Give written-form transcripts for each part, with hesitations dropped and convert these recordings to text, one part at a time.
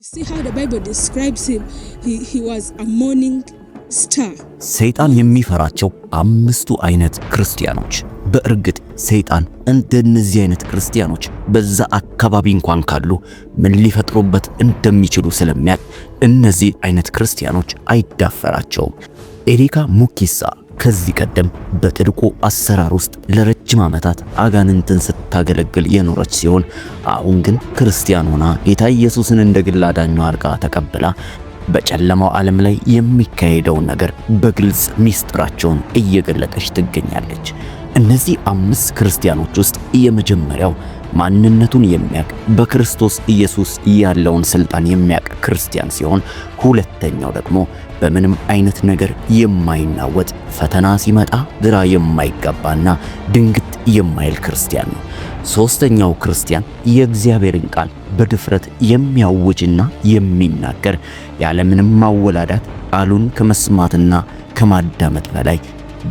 See how the Bible describes him. He was a morning star. ሰይጣን የሚፈራቸው አምስቱ አይነት ክርስቲያኖች። በእርግጥ ሰይጣን እንደነዚህ አይነት ክርስቲያኖች በዛ አካባቢ እንኳን ካሉ ምን ሊፈጥሩበት እንደሚችሉ ስለሚያውቅ እነዚህ አይነት ክርስቲያኖች አይዳፈራቸውም። ኤሪካ ሙኪሳ ከዚህ ቀደም በጥልቁ አሰራር ውስጥ ለረጅም ዓመታት አጋንንትን ስታገለግል የኖረች ሲሆን አሁን ግን ክርስቲያን ሆና ጌታ ኢየሱስን እንደ ግል አዳኟ አድርጋ ተቀብላ በጨለማው ዓለም ላይ የሚካሄደውን ነገር በግልጽ ሚስጥራቸውን እየገለጠች ትገኛለች። እነዚህ 5 ክርስቲያኖች ውስጥ የመጀመሪያው ማንነቱን የሚያውቅ በክርስቶስ ኢየሱስ ያለውን ስልጣን የሚያውቅ ክርስቲያን ሲሆን ሁለተኛው ደግሞ በምንም አይነት ነገር የማይናወጥ ፈተና ሲመጣ ግራ የማይጋባና ድንግጥ የማይል ክርስቲያን ነው። ሶስተኛው ክርስቲያን የእግዚአብሔርን ቃል በድፍረት የሚያውጅና የሚናገር ያለምንም ማወላዳት ቃሉን ከመስማትና ከማዳመጥ በላይ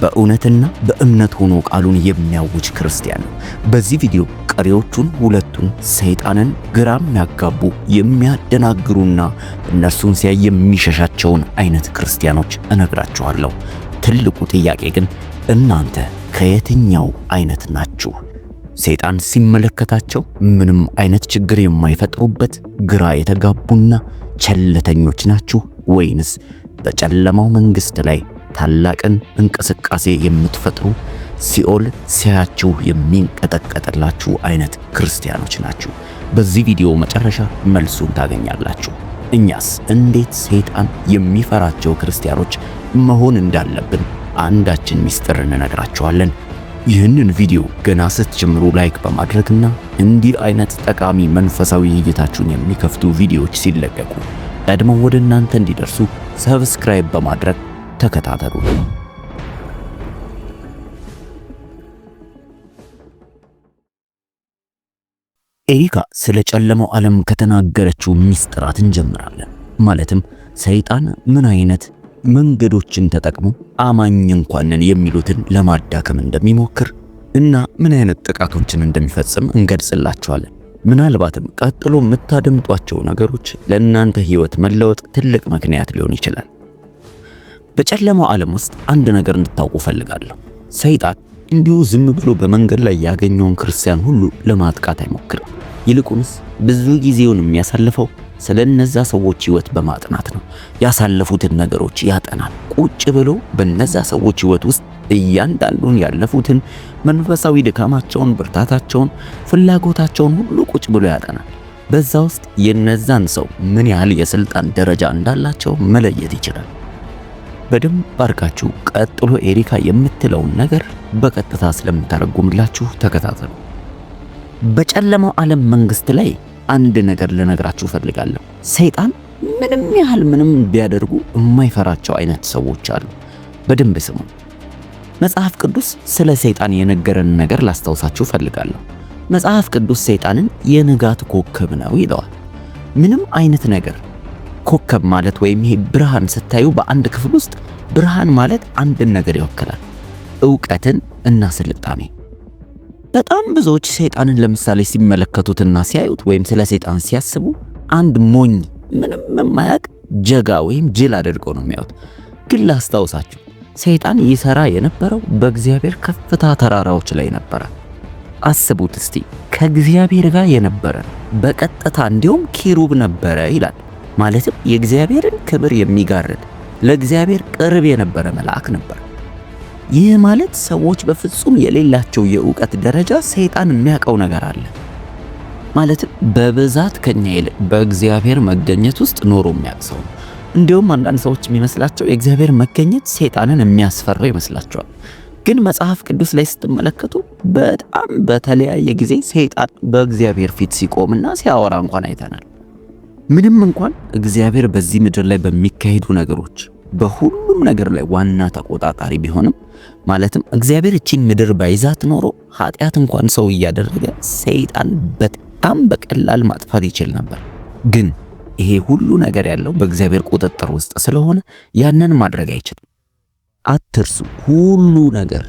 በእውነትና በእምነት ሆኖ ቃሉን የሚያውጅ ክርስቲያን ነው። በዚህ ቪዲዮ ቀሪዎቹን ሁለቱን ሰይጣንን ግራም ያጋቡ የሚያደናግሩና እነርሱን ሲያይ የሚሸሻቸውን አይነት ክርስቲያኖች እነግራችኋለሁ። ትልቁ ጥያቄ ግን እናንተ ከየትኛው አይነት ናችሁ? ሰይጣን ሲመለከታቸው ምንም አይነት ችግር የማይፈጥሩበት ግራ የተጋቡና ቸልተኞች ናችሁ ወይንስ በጨለማው መንግስት ላይ ታላቅን እንቅስቃሴ የምትፈጥሩ ሲኦል ሲያያችሁ የሚንቀጠቀጥላችሁ አይነት ክርስቲያኖች ናችሁ? በዚህ ቪዲዮ መጨረሻ መልሱን ታገኛላችሁ። እኛስ እንዴት ሰይጣን የሚፈራቸው ክርስቲያኖች መሆን እንዳለብን አንዳችን ሚስጥር እንነግራችኋለን። ይህንን ቪዲዮ ገና ስትጀምሩ ላይክ በማድረግና እንዲህ አይነት ጠቃሚ መንፈሳዊ እይታችሁን የሚከፍቱ ቪዲዮዎች ሲለቀቁ ቀድመው ወደ እናንተ እንዲደርሱ ሰብስክራይብ በማድረግ ተከታተሉ። ኤሪካ ስለ ጨለማው ዓለም ከተናገረችው ሚስጥራት እንጀምራለን። ማለትም ሰይጣን ምን አይነት መንገዶችን ተጠቅሞ አማኝ እንኳንን የሚሉትን ለማዳከም እንደሚሞክር እና ምን አይነት ጥቃቶችን እንደሚፈጽም እንገልጽላችኋለን። ምናልባትም ቀጥሎ የምታደምጧቸው ነገሮች ለእናንተ ህይወት መለወጥ ትልቅ ምክንያት ሊሆን ይችላል። በጨለማው ዓለም ውስጥ አንድ ነገር እንድታውቁ ፈልጋለሁ። ሰይጣን እንዲሁ ዝም ብሎ በመንገድ ላይ ያገኘውን ክርስቲያን ሁሉ ለማጥቃት አይሞክርም። ይልቁንስ ብዙ ጊዜውን የሚያሳልፈው ስለነዛ ሰዎች ህይወት በማጥናት ነው። ያሳለፉትን ነገሮች ያጠናል። ቁጭ ብሎ በነዛ ሰዎች ህይወት ውስጥ እያንዳንዱን ያለፉትን መንፈሳዊ ድካማቸውን፣ ብርታታቸውን፣ ፍላጎታቸውን ሁሉ ቁጭ ብሎ ያጠናል። በዛ ውስጥ የነዛን ሰው ምን ያህል የስልጣን ደረጃ እንዳላቸው መለየት ይችላል። በደንብ አርጋችሁ ቀጥሎ ኤሪካ የምትለውን ነገር በቀጥታ ስለምታረጉምላችሁ ተከታተሉ። በጨለማው ዓለም መንግስት ላይ አንድ ነገር ልነግራችሁ ፈልጋለሁ። ሰይጣን ምንም ቢያደርጉ የማይፈራቸው አይነት ሰዎች አሉ። በደንብ ስሙ። መጽሐፍ ቅዱስ ስለ ሰይጣን የነገረን ነገር ላስታውሳችሁ ፈልጋለሁ። መጽሐፍ ቅዱስ ሰይጣንን የንጋት ኮከብ ነው ይለዋል። ምንም አይነት ነገር ኮከብ ማለት ወይም ይሄ ብርሃን ስታዩ በአንድ ክፍል ውስጥ ብርሃን ማለት አንድን ነገር ይወክላል፣ ዕውቀትን እና ስልጣኔ። በጣም ብዙዎች ሰይጣንን ለምሳሌ ሲመለከቱትና ሲያዩት ወይም ስለ ሰይጣን ሲያስቡ አንድ ሞኝ ምንም የማያውቅ ጀጋ ወይም ጅል አድርገው ነው የሚያዩት። ግን ላስታውሳችሁ ሰይጣን ይሰራ የነበረው በእግዚአብሔር ከፍታ ተራራዎች ላይ ነበር። አስቡት እስቲ፣ ከእግዚአብሔር ጋር የነበረ በቀጥታ እንዲሁም ኪሩብ ነበረ ይላል። ማለትም የእግዚአብሔርን ክብር የሚጋርድ ለእግዚአብሔር ቅርብ የነበረ መልአክ ነበር። ይህ ማለት ሰዎች በፍጹም የሌላቸው የዕውቀት ደረጃ ሰይጣን የሚያውቀው ነገር አለ። ማለትም በብዛት ከኛ ይልቅ በእግዚአብሔር መገኘት ውስጥ ኖሮ የሚያውቅ ሰው። እንዲሁም አንዳንድ ሰዎች የሚመስላቸው የእግዚአብሔር መገኘት ሰይጣንን የሚያስፈራው ይመስላቸዋል። ግን መጽሐፍ ቅዱስ ላይ ስትመለከቱ በጣም በተለያየ ጊዜ ሰይጣን በእግዚአብሔር ፊት ሲቆምና ሲያወራ እንኳን አይተናል። ምንም እንኳን እግዚአብሔር በዚህ ምድር ላይ በሚካሄዱ ነገሮች በሁሉም ነገር ላይ ዋና ተቆጣጣሪ ቢሆንም ማለትም እግዚአብሔር እቺን ምድር ባይዛት ኖሮ ኃጢአት እንኳን ሰው እያደረገ ሰይጣን በጣም በቀላል ማጥፋት ይችል ነበር። ግን ይሄ ሁሉ ነገር ያለው በእግዚአብሔር ቁጥጥር ውስጥ ስለሆነ ያንን ማድረግ አይችልም። አትርሱ፣ ሁሉ ነገር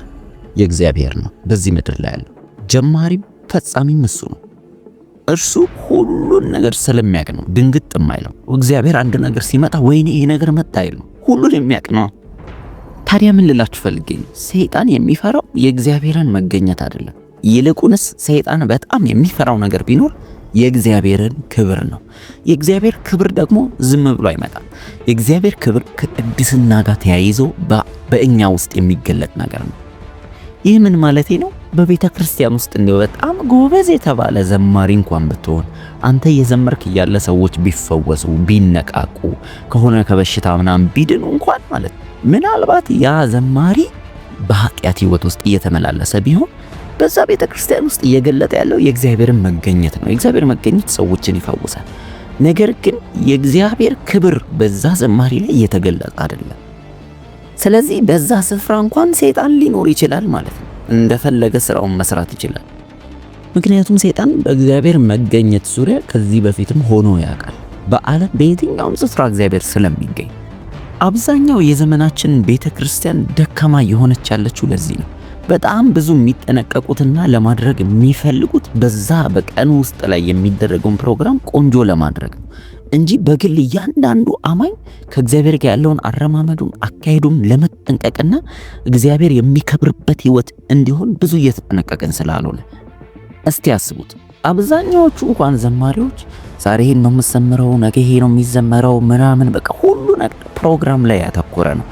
የእግዚአብሔር ነው። በዚህ ምድር ላይ ያለው ጀማሪም ፈጻሚም እሱ ነው። እርሱ ሁሉን ነገር ስለሚያውቅ ነው ድንግጥ የማይለው። እግዚአብሔር አንድ ነገር ሲመጣ ወይኔ ይሄ ነገር መጣ አይልም፣ ሁሉን የሚያውቅ ነው። ታዲያ ምን ልላችሁ ፈልጌ ነው፣ ሰይጣን የሚፈራው የእግዚአብሔርን መገኘት አይደለም። ይልቁንስ ሰይጣን በጣም የሚፈራው ነገር ቢኖር የእግዚአብሔርን ክብር ነው። የእግዚአብሔር ክብር ደግሞ ዝም ብሎ አይመጣም። የእግዚአብሔር ክብር ከቅድስና ጋር ተያይዞ በእኛ ውስጥ የሚገለጥ ነገር ነው። ይህ ምን ማለቴ ነው? በቤተ ክርስቲያን ውስጥ እንደው በጣም ጎበዝ የተባለ ዘማሪ እንኳን ብትሆን አንተ እየዘመርክ እያለ ሰዎች ቢፈወሱ ቢነቃቁ ከሆነ ከበሽታ ምናምን ቢድኑ እንኳን ማለት ምናልባት ያ ዘማሪ በኃጢአት ሕይወት ውስጥ እየተመላለሰ ቢሆን በዛ ቤተ ክርስቲያን ውስጥ እየገለጠ ያለው የእግዚአብሔርን መገኘት ነው። የእግዚአብሔር መገኘት ሰዎችን ይፈውሳል። ነገር ግን የእግዚአብሔር ክብር በዛ ዘማሪ ላይ እየተገለጠ አይደለም። ስለዚህ በዛ ስፍራ እንኳን ሰይጣን ሊኖር ይችላል ማለት ነው። እንደፈለገ ስራውን መስራት ይችላል። ምክንያቱም ሰይጣን በእግዚአብሔር መገኘት ዙሪያ ከዚህ በፊትም ሆኖ ያውቃል። በዓለም በየትኛውም ስፍራ እግዚአብሔር ስለሚገኝ አብዛኛው የዘመናችን ቤተ ክርስቲያን ደካማ የሆነች ያለችው ለዚህ ነው። በጣም ብዙ የሚጠነቀቁትና ለማድረግ የሚፈልጉት በዛ በቀን ውስጥ ላይ የሚደረገውን ፕሮግራም ቆንጆ ለማድረግ ነው እንጂ በግል እያንዳንዱ አማኝ ከእግዚአብሔር ጋር ያለውን አረማመዱን አካሄዱም ለመጠንቀቅና እግዚአብሔር የሚከብርበት ሕይወት እንዲሆን ብዙ እየተጠነቀቀን ስላልሆነ እስቲ አስቡት። አብዛኛዎቹ እንኳን ዘማሪዎች ዛሬ ይሄን ነው የምዘምረው፣ ነገ ይሄ ነው የሚዘመረው ምናምን በቃ ሁሉ ነገር ፕሮግራም ላይ ያተኮረ ነው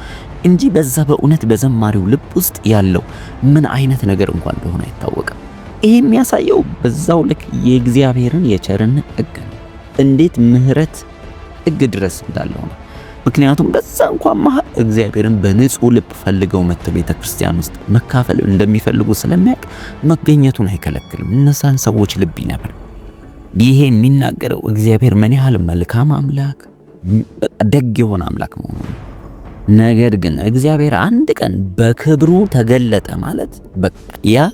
እንጂ በዛ በእውነት በዘማሪው ልብ ውስጥ ያለው ምን አይነት ነገር እንኳን እንደሆነ አይታወቅም። ይሄ የሚያሳየው በዛው ልክ የእግዚአብሔርን የቸርነት ጥግ ነው፣ እንዴት ምህረት ጥግ ድረስ እንዳለው ነው። ምክንያቱም በዛ እንኳን መሃል እግዚአብሔርን በንጹህ ልብ ፈልገው መጥተው ቤተ ክርስቲያን ውስጥ መካፈል እንደሚፈልጉ ስለሚያውቅ መገኘቱን አይከለክልም። እነዛን ሰዎች ልብ ይነበር። ይሄ የሚናገረው እግዚአብሔር ምን ያህል መልካም አምላክ፣ ደግ የሆነ አምላክ መሆኑን። ነገር ግን እግዚአብሔር አንድ ቀን በክብሩ ተገለጠ ማለት በቃ ያ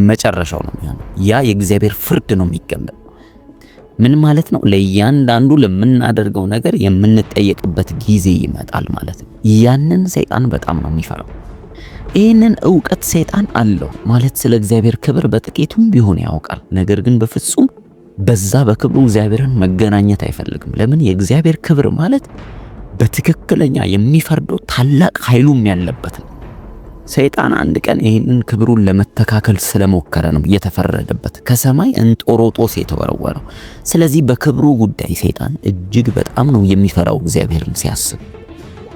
መጨረሻው ነው የሚሆነው። ያ የእግዚአብሔር ፍርድ ነው የሚገለጥ። ምን ማለት ነው? ለእያንዳንዱ ለምናደርገው ነገር የምንጠየቅበት ጊዜ ይመጣል ማለት ነው። ያንን ሰይጣን በጣም ነው የሚፈራው። ይህንን ዕውቀት ሰይጣን አለው ማለት ስለ እግዚአብሔር ክብር በጥቂቱም ቢሆን ያውቃል። ነገር ግን በፍጹም በዛ በክብሩ እግዚአብሔርን መገናኘት አይፈልግም። ለምን? የእግዚአብሔር ክብር ማለት በትክክለኛ የሚፈርደው ታላቅ ኃይሉም ያለበት ነው። ሰይጣን አንድ ቀን ይህንን ክብሩን ለመተካከል ስለሞከረ ነው የተፈረደበት፣ ከሰማይ እንጦሮጦስ የተወረወረው። ስለዚህ በክብሩ ጉዳይ ሰይጣን እጅግ በጣም ነው የሚፈራው እግዚአብሔርን ሲያስብ።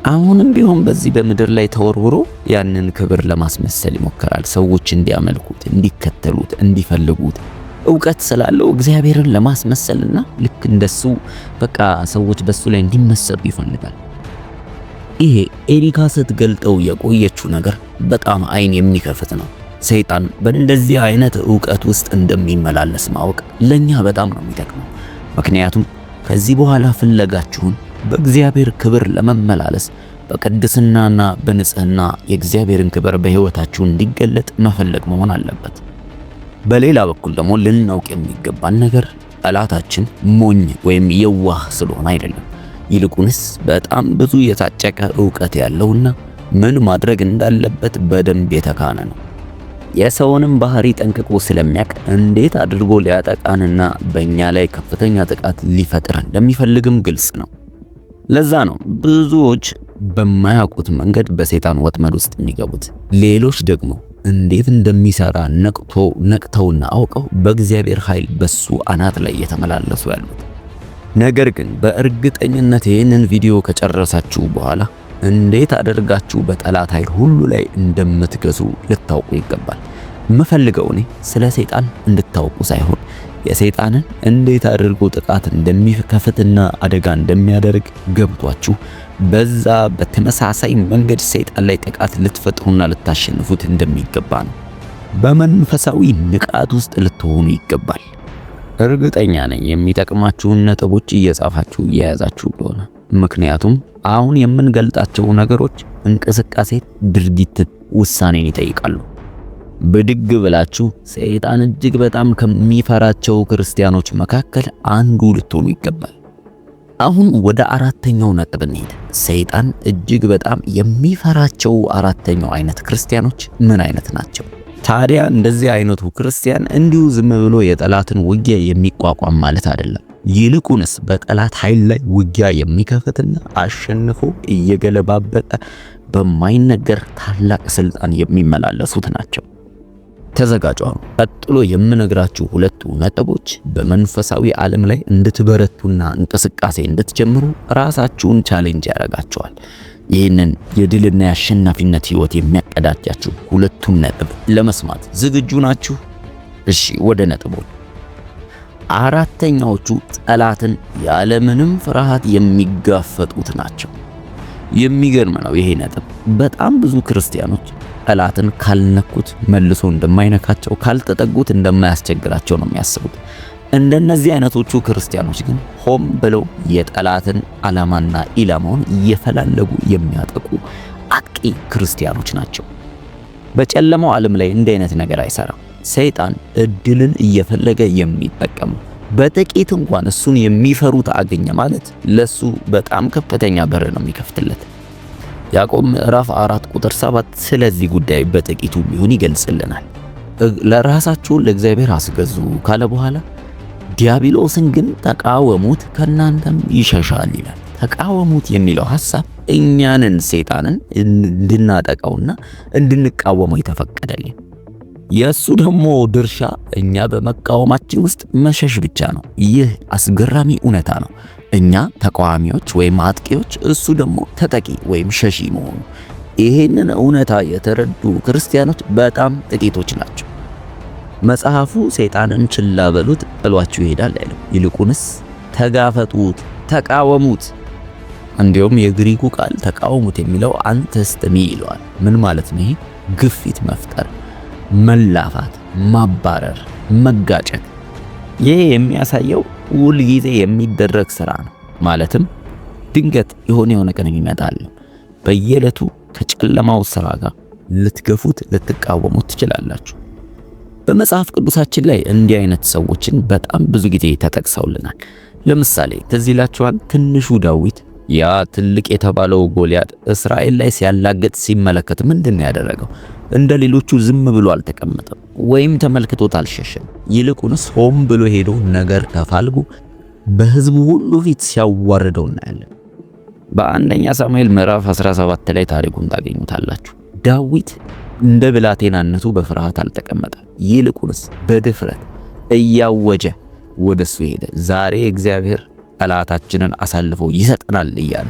አሁንም ቢሆን በዚህ በምድር ላይ ተወርውሮ ያንን ክብር ለማስመሰል ይሞክራል። ሰዎች እንዲያመልኩት፣ እንዲከተሉት፣ እንዲፈልጉት ዕውቀት ስላለው እግዚአብሔርን ለማስመሰልና ልክ እንደሱ በቃ ሰዎች በሱ ላይ እንዲመሰሉ ይፈልጋል። ይሄ ኤሪካ ስትገልጠው የቆየችው ነገር በጣም አይን የሚከፍት ነው። ሰይጣን በእንደዚህ አይነት ዕውቀት ውስጥ እንደሚመላለስ ማወቅ ለኛ በጣም ነው የሚጠቅመው። ምክንያቱም ከዚህ በኋላ ፍለጋችሁን በእግዚአብሔር ክብር ለመመላለስ በቅድስናና በንጽህና የእግዚአብሔርን ክብር በሕይወታችሁ እንዲገለጥ መፈለግ መሆን አለበት። በሌላ በኩል ደግሞ ልናውቅ የሚገባን ነገር ጠላታችን ሞኝ ወይም የዋህ ስለሆነ አይደለም። ይልቁንስ በጣም ብዙ የታጨቀ ዕውቀት ያለውና ምን ማድረግ እንዳለበት በደንብ የተካነ ነው። የሰውንም ባህሪ ጠንቅቆ ስለሚያውቅ እንዴት አድርጎ ሊያጠቃንና በእኛ ላይ ከፍተኛ ጥቃት ሊፈጥር እንደሚፈልግም ግልጽ ነው። ለዛ ነው ብዙዎች በማያውቁት መንገድ በሰይጣን ወጥመድ ውስጥ የሚገቡት። ሌሎች ደግሞ እንዴት እንደሚሰራ ነቅተውና አውቀው በእግዚአብሔር ኃይል በሱ አናት ላይ የተመላለሱ ያሉት። ነገር ግን በእርግጠኝነት ይህንን ቪዲዮ ከጨረሳችሁ በኋላ እንዴት አድርጋችሁ በጠላት ኃይል ሁሉ ላይ እንደምትገዙ ልታውቁ ይገባል። የምፈልገው እኔ ስለ ሰይጣን እንድታውቁ ሳይሆን የሰይጣንን እንዴት አድርጎ ጥቃት እንደሚከፍትና አደጋ እንደሚያደርግ ገብቷችሁ በዛ በተመሳሳይ መንገድ ሰይጣን ላይ ጥቃት ልትፈጥሩና ልታሸንፉት እንደሚገባ ነው። በመንፈሳዊ ንቃት ውስጥ ልትሆኑ ይገባል። እርግጠኛ ነኝ የሚጠቅማችሁን ነጥቦች እየጻፋችሁ እየያዛችሁ እንደሆነ። ምክንያቱም አሁን የምንገልጣቸው ነገሮች እንቅስቃሴ፣ ድርጊት፣ ውሳኔን ይጠይቃሉ። ብድግ ብላችሁ ሰይጣን እጅግ በጣም ከሚፈራቸው ክርስቲያኖች መካከል አንዱ ልትሆኑ ይገባል። አሁን ወደ አራተኛው ነጥብ እንሂድ። ሰይጣን እጅግ በጣም የሚፈራቸው አራተኛው አይነት ክርስቲያኖች ምን አይነት ናቸው? ታዲያ እንደዚህ አይነቱ ክርስቲያን እንዲሁ ዝም ብሎ የጠላትን ውጊያ የሚቋቋም ማለት አይደለም። ይልቁንስ በጠላት ኃይል ላይ ውጊያ የሚከፍትና አሸንፎ እየገለባበጠ በማይነገር ታላቅ ስልጣን የሚመላለሱት ናቸው። ተዘጋጁ። ቀጥሎ የምነግራችሁ ሁለቱ ነጥቦች በመንፈሳዊ ዓለም ላይ እንድትበረቱና እንቅስቃሴ እንድትጀምሩ ራሳችሁን ቻሌንጅ ያደርጋችኋል። ይህንን የድልና የአሸናፊነት ህይወት የሚያቀዳጃችሁ ሁለቱን ነጥብ ለመስማት ዝግጁ ናችሁ? እሺ፣ ወደ ነጥቦች። አራተኛዎቹ ጠላትን ያለምንም ፍርሃት የሚጋፈጡት ናቸው። የሚገርም ነው ይሄ ነጥብ። በጣም ብዙ ክርስቲያኖች ጠላትን ካልነኩት መልሶ እንደማይነካቸው፣ ካልተጠጉት እንደማያስቸግራቸው ነው የሚያስቡት። እንደነዚህ አይነቶቹ ክርስቲያኖች ግን ሆም ብለው የጠላትን ዓላማና ኢላማውን እየፈላለጉ የሚያጠቁ አጥቂ ክርስቲያኖች ናቸው። በጨለማው ዓለም ላይ እንዲህ አይነት ነገር አይሰራም። ሰይጣን እድልን እየፈለገ የሚጠቀም በጥቂት እንኳን እሱን የሚፈሩት አገኘ ማለት ለሱ በጣም ከፍተኛ በር ነው የሚከፍትለት። ያዕቆብ ምዕራፍ 4 ቁጥር 7 ስለዚህ ጉዳይ በጥቂቱ ቢሆን ይገልጽልናል። ለራሳችሁ ለእግዚአብሔር አስገዙ ካለ በኋላ ዲያብሎስን ግን ተቃወሙት ከናንተም ይሸሻል ይላል። ተቃወሙት የሚለው ሐሳብ እኛንን ሰይጣንን እንድናጠቃውና እንድንቃወመው የተፈቀደልን፣ የሱ ደግሞ ድርሻ እኛ በመቃወማችን ውስጥ መሸሽ ብቻ ነው። ይህ አስገራሚ እውነታ ነው። እኛ ተቃዋሚዎች ወይም አጥቂዎች፣ እሱ ደግሞ ተጠቂ ወይም ሸሺ መሆኑ። ይሄንን እውነታ የተረዱ ክርስቲያኖች በጣም ጥቂቶች ናቸው። መጽሐፉ ሰይጣንን ችላ በሉት ጥሏችሁ ይሄዳል አይልም። ይልቁንስ ተጋፈጡት፣ ተቃወሙት። እንዲሁም የግሪኩ ቃል ተቃወሙት የሚለው አንተስተሚ ይለዋል። ምን ማለት ነው? ይሄ ግፊት መፍጠር፣ መላፋት፣ ማባረር፣ መጋጨት። ይሄ የሚያሳየው ሁል ጊዜ የሚደረግ ስራ ነው። ማለትም ድንገት የሆነ ቀን ይመጣል። በየዕለቱ ከጨለማው ስራ ጋር ልትገፉት፣ ልትቃወሙት ትችላላችሁ። በመጽሐፍ ቅዱሳችን ላይ እንዲህ አይነት ሰዎችን በጣም ብዙ ጊዜ ተጠቅሰውልናል። ለምሳሌ ትዝ ይላችኋል፣ ትንሹ ዳዊት ያ ትልቅ የተባለው ጎልያድ እስራኤል ላይ ሲያላገጥ ሲመለከት ምንድን ነው ያደረገው? እንደ ሌሎቹ ዝም ብሎ አልተቀመጠም ወይም ተመልክቶት አልሸሸም። ይልቁንስ ሆም ብሎ ሄዶ ነገር ተፋልጎ በሕዝቡ ሁሉ ፊት ሲያዋርደው እናያለን። በአንደኛ ሳሙኤል ምዕራፍ 17 ላይ ታሪኩን ታገኙታላችሁ። ዳዊት እንደ ብላቴናነቱ በፍርሃት አልተቀመጠም። ይልቁንስ በድፍረት እያወጀ ወደሱ ሄደ። ዛሬ እግዚአብሔር ጠላታችንን አሳልፎ ይሰጠናል እያለ።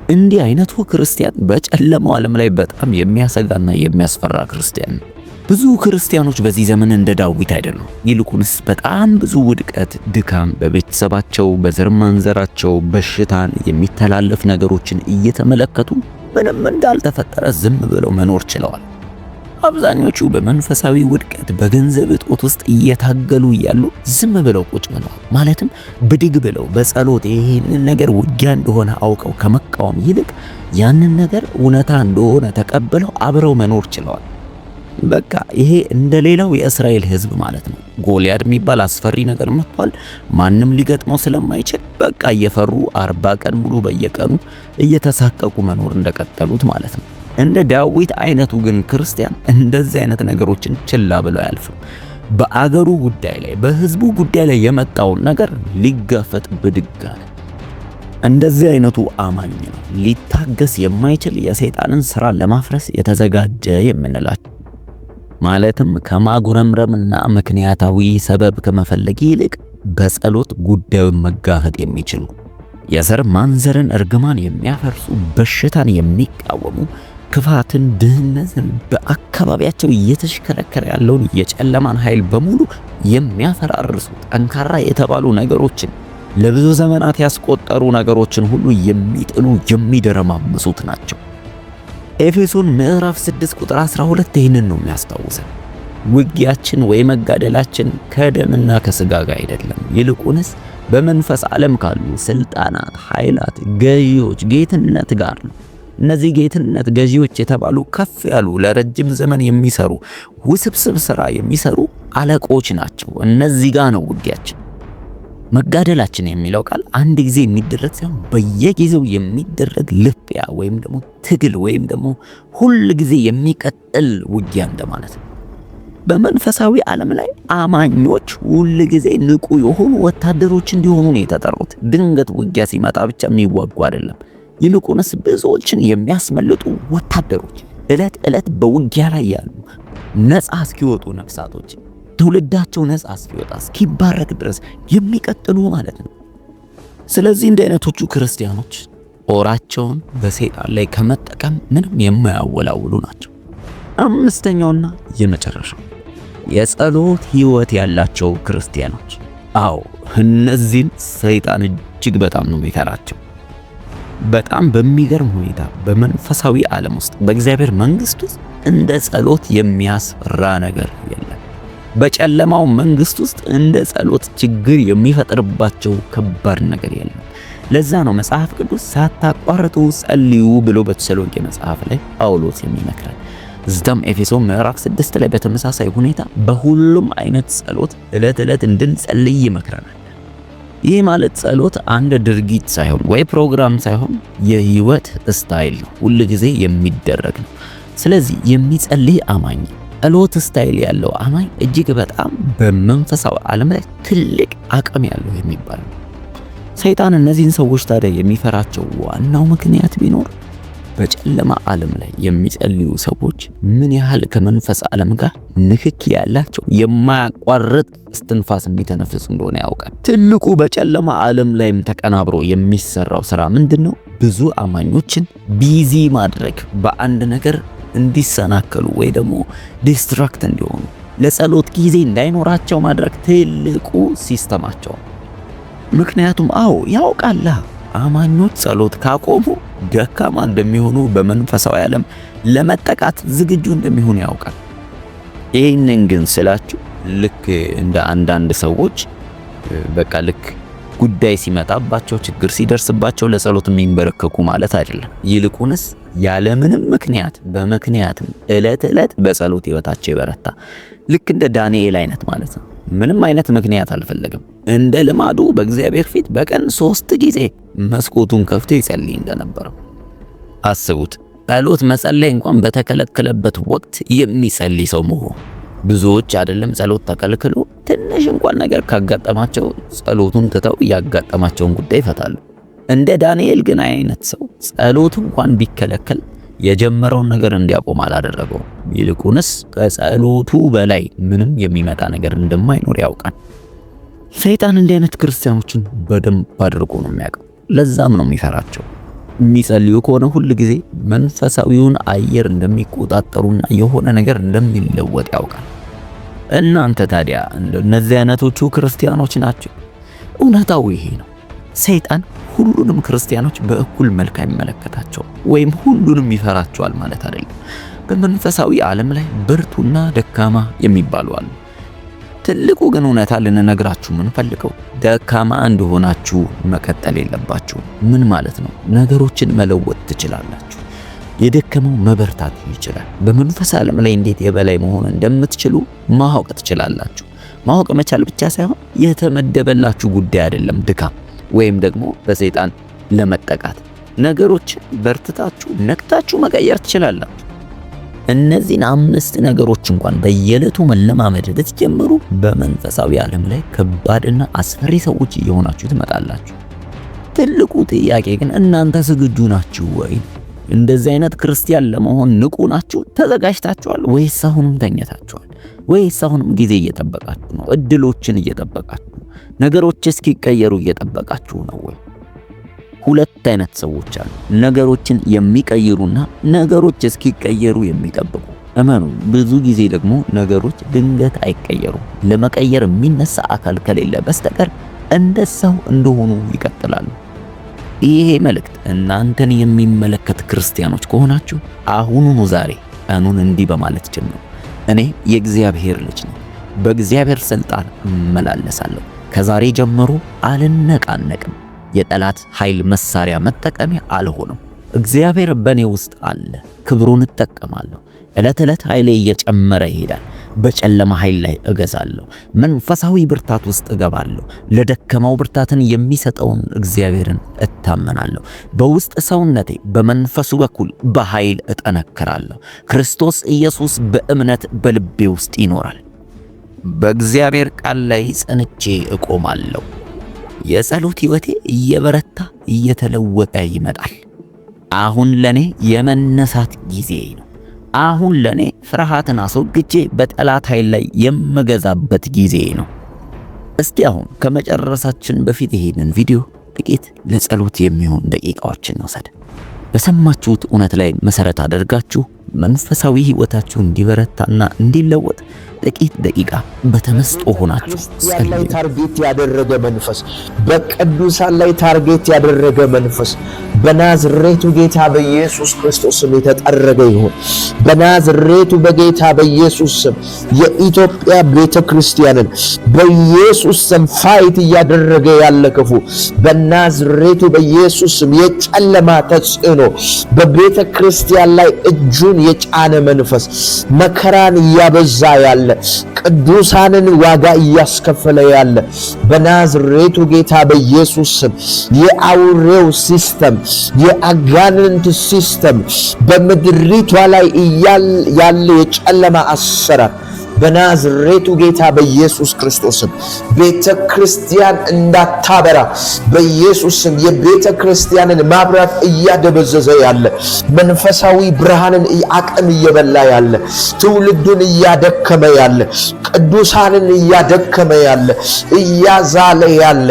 እንዲህ አይነቱ ክርስቲያን በጨለማው ዓለም ላይ በጣም የሚያሰጋና የሚያስፈራ ክርስቲያን ነው። ብዙ ክርስቲያኖች በዚህ ዘመን እንደ ዳዊት አይደሉም። ይልቁንስ በጣም ብዙ ውድቀት፣ ድካም በቤተሰባቸው፣ በዘር ማንዘራቸው፣ በሽታን፣ የሚተላለፍ ነገሮችን እየተመለከቱ ምንም እንዳልተፈጠረ ዝም ብለው መኖር ችለዋል። አብዛኞቹ በመንፈሳዊ ውድቀት፣ በገንዘብ እጦት ውስጥ እየታገሉ እያሉ ዝም ብለው ቁጭ ብለዋል። ማለትም ብድግ ብለው በጸሎት ይህንን ነገር ውጊያ እንደሆነ አውቀው ከመቃወም ይልቅ ያንን ነገር እውነታ እንደሆነ ተቀብለው አብረው መኖር ችለዋል። በቃ ይሄ እንደሌላው የእስራኤል ሕዝብ ማለት ነው። ጎልያድ የሚባል አስፈሪ ነገር መጥቷል። ማንም ሊገጥመው ስለማይችል በቃ እየፈሩ 40 ቀን ሙሉ በየቀኑ እየተሳቀቁ መኖር እንደቀጠሉት ማለት ነው። እንደ ዳዊት አይነቱ ግን ክርስቲያን እንደዚህ አይነት ነገሮችን ችላ ብለው አያልፍም። በአገሩ ጉዳይ ላይ፣ በሕዝቡ ጉዳይ ላይ የመጣውን ነገር ሊጋፈጥ ብድግ አለ። እንደዚህ አይነቱ አማኝ ነው ሊታገስ የማይችል የሰይጣንን ሥራ ለማፍረስ የተዘጋጀ የምንላቸው። ማለትም ከማጉረምረምና ምክንያታዊ ሰበብ ከመፈለግ ይልቅ በጸሎት ጉዳዩን መጋፈጥ የሚችሉ፣ የዘር ማንዘርን እርግማን የሚያፈርሱ፣ በሽታን የሚቃወሙ፣ ክፋትን፣ ድህነትን፣ በአካባቢያቸው እየተሽከረከረ ያለውን የጨለማን ኃይል በሙሉ የሚያፈራርሱ፣ ጠንካራ የተባሉ ነገሮችን፣ ለብዙ ዘመናት ያስቆጠሩ ነገሮችን ሁሉ የሚጥሉ፣ የሚደረማምሱት ናቸው። ኤፌሶን ምዕራፍ 6 ቁጥር 12 ይህንን ነው የሚያስታውሰን። ውጊያችን ወይ መጋደላችን ከደምና ከሥጋ ጋር አይደለም፣ ይልቁንስ በመንፈስ ዓለም ካሉ ስልጣናት፣ ኃይላት፣ ገዢዎች፣ ጌትነት ጋር ነው። እነዚህ ጌትነት፣ ገዢዎች የተባሉ ከፍ ያሉ ለረጅም ዘመን የሚሰሩ ውስብስብ ሥራ የሚሰሩ አለቆች ናቸው። እነዚህ ጋር ነው ውጊያችን። መጋደላችን የሚለው ቃል አንድ ጊዜ የሚደረግ ሳይሆን በየጊዜው የሚደረግ ልፊያ ወይም ደግሞ ትግል ወይም ደግሞ ሁል ጊዜ የሚቀጥል ውጊያ እንደማለት ነው። በመንፈሳዊ ዓለም ላይ አማኞች ሁል ጊዜ ንቁ የሆኑ ወታደሮች እንዲሆኑ ነው የተጠሩት። ድንገት ውጊያ ሲመጣ ብቻ የሚዋጉ አይደለም። ይልቁንስ ብዙዎችን የሚያስመልጡ ወታደሮች፣ ዕለት ዕለት በውጊያ ላይ ያሉ፣ ነፃ እስኪወጡ ነፍሳቶች፣ ትውልዳቸው ነፃ እስኪወጣ እስኪባረክ ድረስ የሚቀጥሉ ማለት ነው። ስለዚህ እንደ አይነቶቹ ክርስቲያኖች ጦራቸውን በሰይጣን ላይ ከመጠቀም ምንም የማያወላውሉ ናቸው። አምስተኛውና የመጨረሻው የጸሎት ሕይወት ያላቸው ክርስቲያኖች። አዎ እነዚህን ሰይጣን እጅግ በጣም ነው የሚፈራቸው። በጣም በሚገርም ሁኔታ በመንፈሳዊ ዓለም ውስጥ በእግዚአብሔር መንግሥት ውስጥ እንደ ጸሎት የሚያስፈራ ነገር የለም። በጨለማው መንግሥት ውስጥ እንደ ጸሎት ችግር የሚፈጥርባቸው ከባድ ነገር የለም። ለዛ ነው መጽሐፍ ቅዱስ ሳታቋርጡ ጸልዩ ብሎ በተሰሎንቄ መጽሐፍ ላይ ጳውሎስ የሚመክረን። እዛም ኤፌሶን ምዕራፍ 6 ላይ በተመሳሳይ ሁኔታ በሁሉም አይነት ጸሎት ዕለት ዕለት እንድንጸልይ ይመክረናል። ይህ ማለት ጸሎት አንድ ድርጊት ሳይሆን ወይ ፕሮግራም ሳይሆን የህይወት ስታይል ነው፣ ሁል ጊዜ የሚደረግ ነው። ስለዚህ የሚጸልይ አማኝ፣ ጸሎት ስታይል ያለው አማኝ እጅግ በጣም በመንፈሳዊ ዓለም ላይ ትልቅ አቅም ያለው የሚባል ነው። ሰይጣን እነዚህን ሰዎች ታዲያ የሚፈራቸው ዋናው ምክንያት ቢኖር በጨለማ ዓለም ላይ የሚጸልዩ ሰዎች ምን ያህል ከመንፈስ ዓለም ጋር ንክኪ ያላቸው የማያቋርጥ እስትንፋስ የሚተነፍሱ እንደሆነ ያውቃል። ትልቁ በጨለማ ዓለም ላይም ተቀናብሮ የሚሰራው ስራ ምንድነው? ብዙ አማኞችን ቢዚ ማድረግ፣ በአንድ ነገር እንዲሰናከሉ ወይ ደግሞ ዲስትራክት እንዲሆኑ፣ ለጸሎት ጊዜ እንዳይኖራቸው ማድረግ ትልቁ ሲስተማቸው። ምክንያቱም ያውቃላ አማኞች ጸሎት ካቆሙ ደካማ እንደሚሆኑ፣ በመንፈሳዊ ዓለም ለመጠቃት ዝግጁ እንደሚሆኑ ያውቃል። ይህንን ግን ስላችሁ ልክ እንደ አንዳንድ ሰዎች በቃ ልክ ጉዳይ ሲመጣባቸው ችግር ሲደርስባቸው ለጸሎት የሚንበረከኩ ማለት አይደለም። ይልቁንስ ያለምንም ምክንያት በምክንያትም ዕለት ዕለት በጸሎት ሕይወታቸው ይበረታ። ልክ እንደ ዳንኤል አይነት ማለት ነው። ምንም አይነት ምክንያት አልፈለገም። እንደ ልማዱ በእግዚአብሔር ፊት በቀን 3 ጊዜ መስኮቱን ከፍቶ ይጸልይ እንደነበረው አስቡት። ጸሎት መጸለይ እንኳን በተከለከለበት ወቅት የሚጸልይ ሰው መሆን። ብዙዎች አይደለም ጸሎት ተከልክሎ ትንሽ እንኳን ነገር ካጋጠማቸው ጸሎቱን ትተው ያጋጠማቸውን ጉዳይ ይፈታሉ። እንደ ዳንኤል ግን አይነት ሰው ጸሎት እንኳን ቢከለከል የጀመረውን ነገር እንዲያቆም አላደረገው። ይልቁንስ ከጸሎቱ በላይ ምንም የሚመጣ ነገር እንደማይኖር ያውቃል። ሰይጣን እንዲህ አይነት ክርስቲያኖችን በደንብ አድርጎ ነው የሚያውቀው። ለዛም ነው የሚፈራቸው። የሚጸልዩ ከሆነ ሁል ጊዜ መንፈሳዊውን አየር እንደሚቆጣጠሩና የሆነ ነገር እንደሚለወጥ ያውቃል። እናንተ ታዲያ እነዚህ አይነቶቹ ክርስቲያኖች ናቸው? እውነታው ይሄ ነው። ሰይጣን ሁሉንም ክርስቲያኖች በእኩል መልክ አይመለከታቸው ወይም ሁሉንም ይፈራቸዋል ማለት አይደለም። በመንፈሳዊ ዓለም ላይ ብርቱና ደካማ የሚባሉ አሉ። ትልቁ ግን እውነታ ልንነግራችሁ የምንፈልገው ደካማ እንደሆናችሁ መቀጠል የለባችሁ። ምን ማለት ነው? ነገሮችን መለወጥ ትችላላችሁ። የደከመው መበርታት ይችላል። በመንፈስ ዓለም ላይ እንዴት የበላይ መሆን እንደምትችሉ ማወቅ ትችላላችሁ። ማወቅ መቻል ብቻ ሳይሆን የተመደበላችሁ ጉዳይ አይደለም ድካም ወይም ደግሞ በሰይጣን ለመጠቃት። ነገሮችን በርትታችሁ ነቅታችሁ መቀየር ትችላላችሁ። እነዚህን 5 ነገሮች እንኳን በየዕለቱ መለማመድ ብትጀምሩ በመንፈሳዊ ዓለም ላይ ከባድና አስፈሪ ሰዎች እየሆናችሁ ትመጣላችሁ። ትልቁ ጥያቄ ግን እናንተ ዝግጁ ናችሁ ወይ? እንደዚህ አይነት ክርስቲያን ለመሆን ንቁ ናችሁ? ተዘጋጅታችኋል? ወይስ አሁንም ተኝታችኋል? ወይስ አሁንም ጊዜ እየጠበቃችሁ ነው? እድሎችን እየጠበቃችሁ ነው? ነገሮች እስኪቀየሩ እየጠበቃችሁ ነው ወይ? ሁለት አይነት ሰዎች አሉ። ነገሮችን የሚቀይሩና ነገሮች እስኪቀየሩ የሚጠብቁ። እመኑ፣ ብዙ ጊዜ ደግሞ ነገሮች ድንገት አይቀየሩም። ለመቀየር የሚነሳ አካል ከሌለ በስተቀር እንደዛው እንደሆኑ ይቀጥላሉ። ይሄ መልእክት እናንተን የሚመለከት ክርስቲያኖች ከሆናችሁ አሁኑኑ ዛሬ ቀኑን እንዲህ በማለት ጀምሩ። እኔ የእግዚአብሔር ልጅ ነኝ። በእግዚአብሔር ስልጣን እመላለሳለሁ። ከዛሬ ጀምሮ አልነቃነቅም። የጠላት ኃይል መሳሪያ መጠቀሚያ አልሆንም። እግዚአብሔር በእኔ ውስጥ አለ። ክብሩን እጠቀማለሁ። ዕለት ዕለት ኃይሌ እየጨመረ ይሄዳል። በጨለማ ኃይል ላይ እገዛለሁ። መንፈሳዊ ብርታት ውስጥ እገባለሁ። ለደከመው ብርታትን የሚሰጠውን እግዚአብሔርን እታመናለሁ። በውስጥ ሰውነቴ በመንፈሱ በኩል በኃይል እጠነክራለሁ። ክርስቶስ ኢየሱስ በእምነት በልቤ ውስጥ ይኖራል። በእግዚአብሔር ቃል ላይ ጸንቼ እቆማለሁ። የጸሎት ሕይወቴ እየበረታ እየተለወጠ ይመጣል። አሁን ለኔ የመነሳት ጊዜ ነው። አሁን ለኔ ፍርሃትን አስወግጄ በጠላት ኃይል ላይ የምገዛበት ጊዜ ነው። እስቲ አሁን ከመጨረሳችን በፊት ይሄንን ቪዲዮ ጥቂት ለጸሎት የሚሆን ደቂቃዎችን እንውሰድ። በሰማችሁት እውነት ላይ መሰረት አድርጋችሁ መንፈሳዊ ሕይወታችሁ እንዲበረታና እንዲለወጥ ጥቂት ደቂቃ በተመስጦ ሆናችሁ ላይ ታርጌት ያደረገ መንፈስ፣ በቅዱሳን ላይ ታርጌት ያደረገ መንፈስ በናዝሬቱ ጌታ በኢየሱስ ክርስቶስ ስም የተጠረገ ይሁን። በናዝሬቱ በጌታ በኢየሱስ ስም የኢትዮጵያ ቤተክርስቲያንን በኢየሱስ ስም ፋይት እያደረገ ያለ ክፉ በናዝሬቱ በኢየሱስ ስም የጨለማ ተጽዕኖ በቤተክርስቲያን ላይ እጁን የጫነ መንፈስ መከራን እያበዛ ያለ ቅዱሳንን ዋጋ እያስከፈለ ያለ በናዝሬቱ ጌታ በኢየሱስ ስም የአውሬው ሲስተም የአጋንንት ሲስተም በምድሪቷ ላይ ያለ የጨለማ አሰራር በናዝሬቱ ጌታ በኢየሱስ ክርስቶስ ስም ቤተክርስቲያን እንዳታበራ በኢየሱስ ስም የቤተክርስቲያንን ማብራት እያደበዘዘ ያለ መንፈሳዊ ብርሃንን አቅም እየበላ ያለ ትውልዱን እያደከመ ያለ ቅዱሳንን እያደከመ ያለ እያዛለ ያለ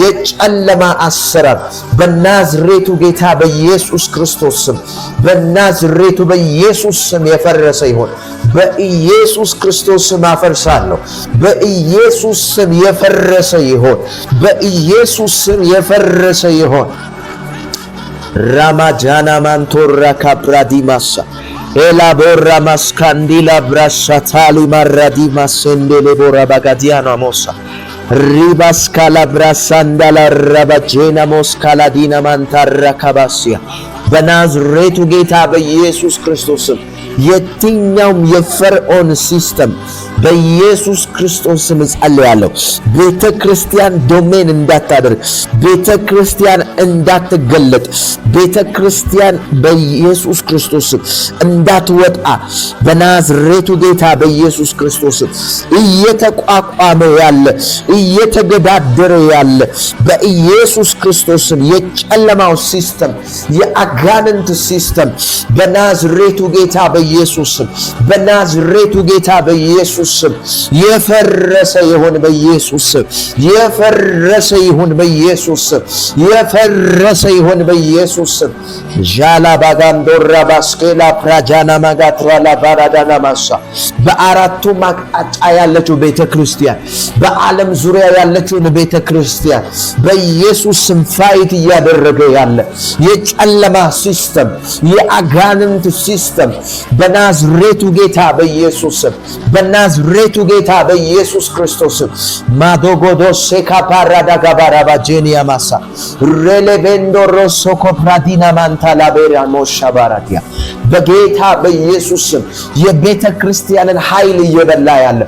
የጨለማ አሰራር በናዝሬቱ ጌታ በኢየሱስ ክርስቶስ ስም በናዝሬቱ በኢየሱስ ስም የፈረሰ ይሁን። በኢየሱስ ክርስቶስ ስም አፈርሳለሁ። በኢየሱስ ስም የፈረሰ ይሁን። በኢየሱስ ስም የፈረሰ ይሁን። ራማጃና ማንቶራ ካፕራዲማሳ ኤላቦራ ማስካንዲላ ብራሻታሊ ማራዲ ማሰንዴሌ ቦራ ባጋዲያና ሞሳ ሪባስካላ ብራሳንዳላ ረባጄና ሞስካላ ዲና ማንታራ ካባሲያ በናዝሬቱ ጌታ በኢየሱስ ክርስቶስ ስም የትኛውም የፈርዖን ሲስተም በኢየሱስ ክርስቶስ ስም ጸልያለሁ። ቤተክርስቲያን ዶሜን እንዳታደርግ፣ ቤተክርስቲያን እንዳትገለጥ፣ ቤተክርስቲያን በኢየሱስ ክርስቶስ ስም እንዳትወጣ በናዝሬቱ ጌታ በኢየሱስ ክርስቶስ ስም እየተቋቋመ ያለ እየተገዳደረ ያለ በኢየሱስ ክርስቶስ ስም የጨለማው ሲስተም የአጋንንት ሲስተም በናዝሬቱ ጌታ በኢየሱስ ስም በናዝሬቱ ጌታ በኢየሱስ ስም የፈረሰ ይሁን። በኢየሱስ ስም የፈረሰ ይሁን። በኢየሱስ ስም የፈረሰ ይሁን። በኢየሱስ ስም ጃላ ባጋንዶራ ባስኬላ ፕራጃና ማጋትራላ ባራዳና ማሳ በአራቱም አቅጣጫ ያለችው ቤተክርስቲያን በዓለም ዙሪያ ያለችው ቤተክርስቲያን በኢየሱስ ስም ፋይት እያደረገ ያለ የጨለማ ሲስተም የአጋንንት ሲስተም በናዝሬቱ ጌታ በኢየሱስ ስም በናዝሬቱ ጌታ በኢየሱስ ክርስቶስ ስም ማዶጎዶ ሴካ ፓራዳ ጋባራ ባጄኒያ ማሳ ሬሌቬንዶ ሮሶ ኮፕራዲና ማንታላ ቤራ ሞሻባራቲያ በጌታ በኢየሱስ ስም የቤተ ክርስቲያንን ኃይል እየበላ ያለ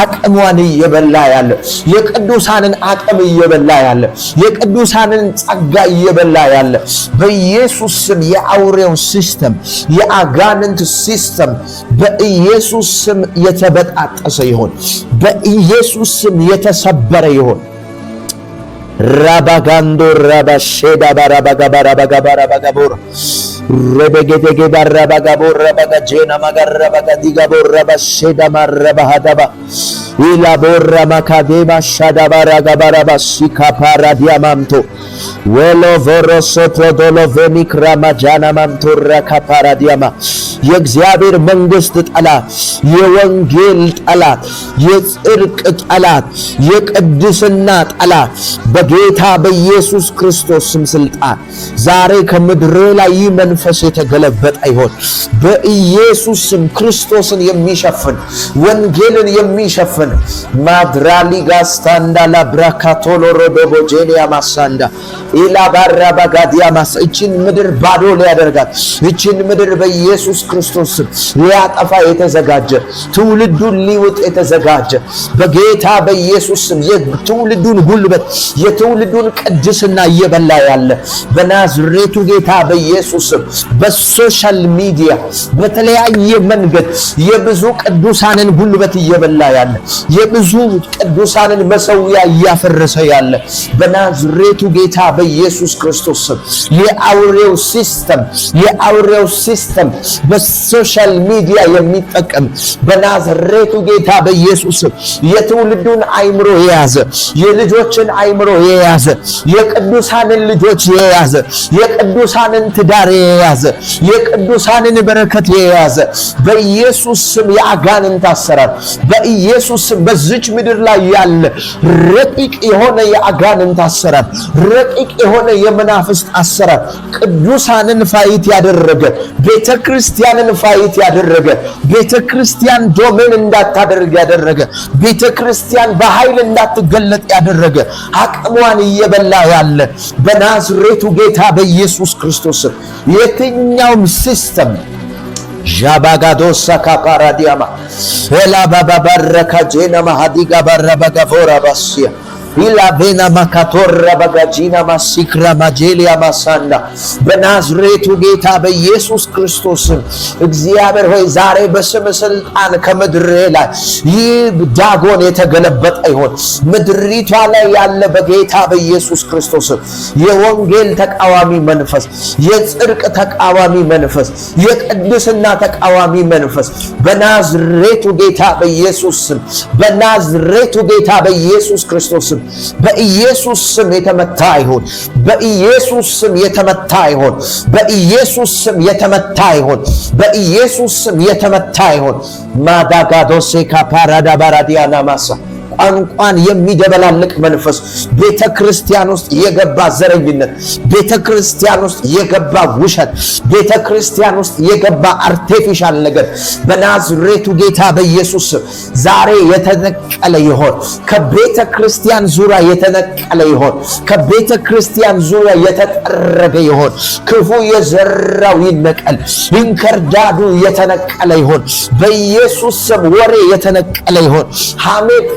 አቅሟን እየበላ ያለ የቅዱሳንን አቅም እየበላ ያለ የቅዱሳንን ጸጋ እየበላ ያለ በኢየሱስ ስም የአውሬው ሲስተም የአጋንንት ሲስተም በኢየሱስ ስም የተበጣጠሰ ይሁን። በኢየሱስ ስም የተሰበረ ይሁን። ራባጋንዶ ራባሼዳ ባራባጋባራባጋባራባጋቦራ ረበገደገ ባራባጋቦራ ባጋጄና ማጋራባጋዲጋቦራ ባሼዳ ማራባሃዳባ ኢላቦራ ማካዴማ ሻዳባራጋባራባ ሲካፓራዲያማንቶ ወሎ ቮሮሶ ፕሮዶሎ ቬኒክራማጃና ማንቶራ ካፓራዲያማ የእግዚአብሔር መንግስት ጠላት የወንጌል ጠላት የጽድቅ ጠላት የቅድስና ጠላት በጌታ በኢየሱስ ክርስቶስ ስም ስልጣን ዛሬ ከምድር ላይ መንፈስ የተገለበጠ ይሁን። በኢየሱስ ስም ክርስቶስን የሚሸፍን ወንጌልን የሚሸፍን ማድራሊ ጋስታንዳላ ብራካቶሎ ሮዶቦጄኒያ ማሳንዳ ኢላ ባራ ባጋዲያ ማስ እቺን ምድር ባዶ ሊያደርጋት እቺን ምድር በኢየሱስ በኢየሱስ ክርስቶስ ሊያጠፋ የተዘጋጀ ትውልዱን ሊውጥ የተዘጋጀ በጌታ በኢየሱስ የትውልዱን ጉልበት የትውልዱን ቅድስና እየበላ ያለ በናዝሬቱ ጌታ በኢየሱስ በሶሻል ሚዲያ በተለያየ መንገድ የብዙ ቅዱሳንን ጉልበት እየበላ ያለ የብዙ ቅዱሳንን መሰዊያ እያፈረሰ ያለ በናዝሬቱ ጌታ በኢየሱስ ክርስቶስ የአውሬው ሲስተም በሶሻል ሚዲያ የሚጠቀም በናዝሬቱ ጌታ በኢየሱስ የትውልዱን አይምሮ የያዘ የልጆችን አይምሮ የያዘ የቅዱሳንን ልጆች የያዘ የቅዱሳንን ትዳር የያዘ የቅዱሳንን በረከት የያዘ በኢየሱስ ስም የአጋንንት አሰራር በኢየሱስ ስም በዚች ምድር ላይ ያለ ረቂቅ የሆነ የአጋንንት አሰራር ረቂቅ የሆነ የመናፍስት አሰራር ቅዱሳንን ፋይት ያደረገ ቤተክርስቲያንን ፋይት ያደረገ ቤተክርስቲያን ዶሜን እንዳታደርግ ያደረገ ቤተክርስቲያን በኃይል እንዳትገለጥ ያደረገ አቅሟን እየበላ ያለ በናዝሬቱ ጌታ በኢየሱስ ክርስቶስ የትኛውም ሲስተም ጃባጋዶሳ ካፓራዲያማ ሄላ ባባባረካ ጄና ማሃዲጋ ባራባጋፎራ ባሲያ ኢላ ቤና ማካቶራ ባጋጂና ማሲክራ ማጄሊያ ማሳንዳ በናዝሬቱ ጌታ በኢየሱስ ክርስቶስ እግዚአብሔር ሆይ ዛሬ በስም ስልጣን ከምድር ላይ ይህ ዳጎን የተገለበጠ ይሆን ምድሪቷ ላይ ያለ በጌታ በኢየሱስ ክርስቶስ የወንጌል ተቃዋሚ መንፈስ የጽድቅ ተቃዋሚ መንፈስ የቅድስና ተቃዋሚ መንፈስ በናዝሬቱ ጌታ በኢየሱስ በናዝሬቱ ጌታ በኢየሱስ ክርስቶስ በኢየሱስ ስም የተመታ ይሁን በኢየሱስ ስም የተመታ ይሁን በኢየሱስ ስም የተመታ ይሁን በኢየሱስ ስም የተመታ ይሁን ማዳጋዶሴ ካፓራዳ ባራዲያና ማሳ ቋንቋን የሚደበላልቅ መንፈስ ቤተክርስቲያን ውስጥ የገባ ዘረኝነት ቤተክርስቲያን ውስጥ የገባ ውሸት ቤተክርስቲያን ውስጥ የገባ አርቲፊሻል ነገር በናዝሬቱ ጌታ በኢየሱስ ዛሬ የተነቀለ ይሆን ከቤተክርስቲያን ዙሪያ የተነቀለ ይሆን ከቤተክርስቲያን ዙሪያ የተጠረገ ይሆን ክፉ የዘራው ይነቀል እንክርዳዱ የተነቀለ ይሆን በኢየሱስ ስም ወሬ የተነቀለ ይሆን ሐሜት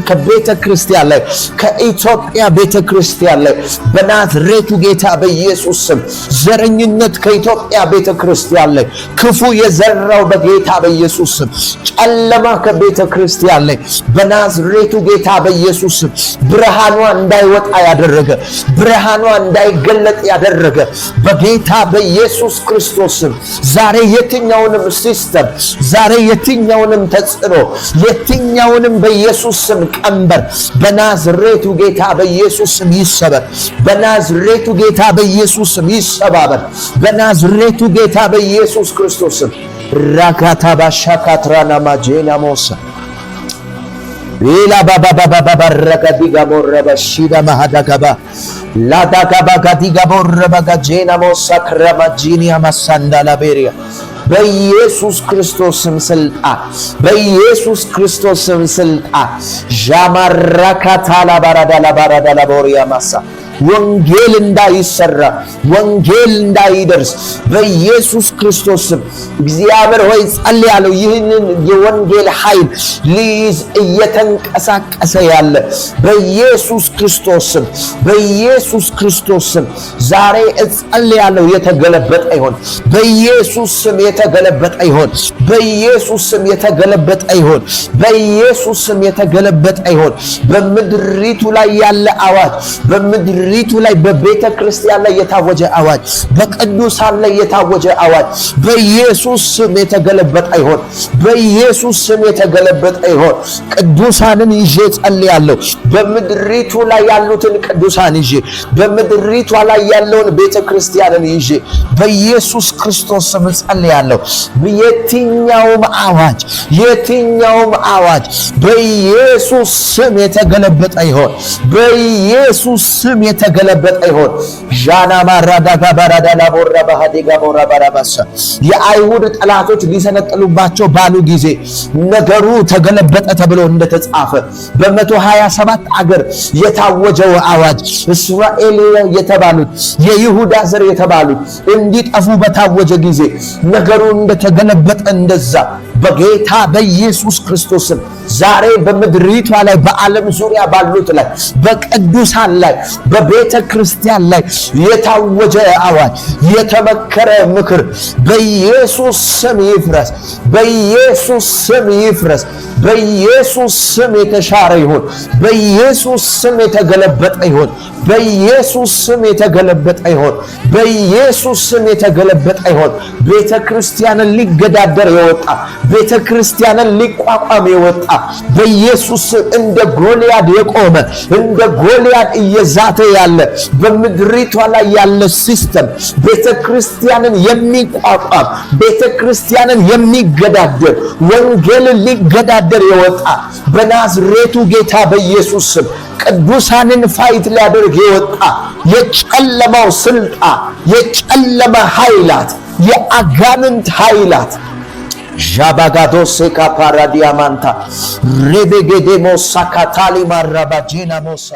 ከቤተ ክርስቲያን ላይ ከኢትዮጵያ ቤተ ክርስቲያን ላይ በናዝሬቱ ጌታ በኢየሱስ ስም ዘረኝነት ከኢትዮጵያ ቤተ ክርስቲያን ላይ ክፉ የዘራው በጌታ በኢየሱስ ስም ጨለማ ከቤተ ክርስቲያን ላይ በናዝሬቱ ጌታ በኢየሱስ ስም ብርሃኗ እንዳይወጣ ያደረገ ብርሃኗ እንዳይገለጥ ያደረገ በጌታ በኢየሱስ ክርስቶስ ስም ዛሬ የትኛውንም ሲስተም ዛሬ የትኛውንም ተጽዕኖ የትኛውንም በኢየሱስ ስም ቀንበር በናዝሬቱ ጌታ በኢየሱስ ስም ይሰበር በናዝሬቱ ጌታ በኢየሱስ ስም ይሰባበር በናዝሬቱ ጌታ በኢየሱስ ክርስቶስ ስም ራካታ ባሻካትራና ማጄና ሞሳ ኢላ ባባባባባ ረጋዲጋ ሞረበሺዳ ማሃዳጋባ ላዳጋባ ጋዲጋ ሞረበጋጄና ሞሳ ክራማጂኒያ ማሳንዳላ ቤሪያ በኢየሱስ ክርስቶስም ስልጣን በኢየሱስ ክርስቶስም ስልጣን ጃማራካታላ ባራዳላ ቦሪያ ማሳ ወንጌል እንዳይሰራ ወንጌል እንዳይደርስ በኢየሱስ ክርስቶስ ስም እግዚአብሔር ሆይ ጸልያለሁ ይህንን የወንጌል ኃይል ሊይዝ እየተንቀሳቀሰ ያለ በኢየሱስ ክርስቶስ ስም በኢየሱስ ክርስቶስ ስም ዛሬ ጸልያለሁ የተገለበጠ ይሁን በኢየሱስ ስም የተገለበጠ ይሁን በኢየሱስ ስም የተገለበጠ ይሁን በኢየሱስ ስም የተገለበጠ ይሁን በምድሪቱ ላይ ያለ አዋጅ በምድሪቱ ላይ በቤተ ክርስቲያን ላይ የታወጀ አዋጅ በቅዱሳን ላይ የታወጀ አዋጅ በኢየሱስ ስም የተገለበጠ ይሁን በኢየሱስ ስም የተገለበጠ ይሁን ቅዱሳንን ይዤ ጸልያለሁ በምድሪቱ ላይ ያሉትን ቅዱሳን ይዤ በምድሪቱ ላይ ያለውን ቤተ ክርስቲያንን ይዤ በኢየሱስ ክርስቶስ ስም ጸልያለሁ የትኛውም አዋጅ በኢየሱስ ስም የተገለበጠ ይሁን በኢየሱስ ስም የተገለበጠ ይሆን። ዣና ማራዳጋ ባራዳ ላቦራ ባሃዲጋ ቦራ ባራባሳ የአይሁድ ጠላቶች ሊሰነጥሉባቸው ባሉ ጊዜ ነገሩ ተገለበጠ ተብሎ እንደተጻፈ በ127 አገር የታወጀው አዋጅ እስራኤል የተባሉት የይሁዳ ዘር የተባሉት እንዲጠፉ በታወጀ ጊዜ ነገሩ እንደተገለበጠ እንደዛ በጌታ በኢየሱስ ክርስቶስም ዛሬ በምድሪቷ ላይ በዓለም ዙሪያ ባሉት ላይ በቅዱሳን ላይ በቤተ ክርስቲያን ላይ የታወጀ አዋጅ የተመከረ ምክር በኢየሱስ ስም ይፍረስ። በኢየሱስ ስም ይፍረስ። በኢየሱስ ስም የተሻረ ይሁን። በኢየሱስ ስም የተገለበጠ ይሁን። በኢየሱስ ስም የተገለበጠ ይሁን። በኢየሱስ ስም የተገለበጠ ይሁን። ቤተ ክርስቲያንን ሊገዳደር የወጣ ቤተ ክርስቲያንን ሊቋቋም የወጣ በኢየሱስ ስም እንደ ጎልያድ የቆመ እንደ ጎልያድ እየዛተ ያለ በምድሪቷ ላይ ያለ ሲስተም ቤተ ክርስቲያንን የሚቋቋም ቤተ ክርስቲያንን የሚገዳደር ወንጌልን ሊገዳደር የወጣ በናዝሬቱ ጌታ በኢየሱስ ስም ቅዱሳንን ፋይት ሊያደርግ የወጣ የጨለማው ስልጣን የጨለማ ኃይላት የአጋንንት ኃይላት ዣባጋዶ ሴካ ፓራዲያማንታ ሬቤጌዴ ሞሳ ካታሊ ማራባጄና ሞሳ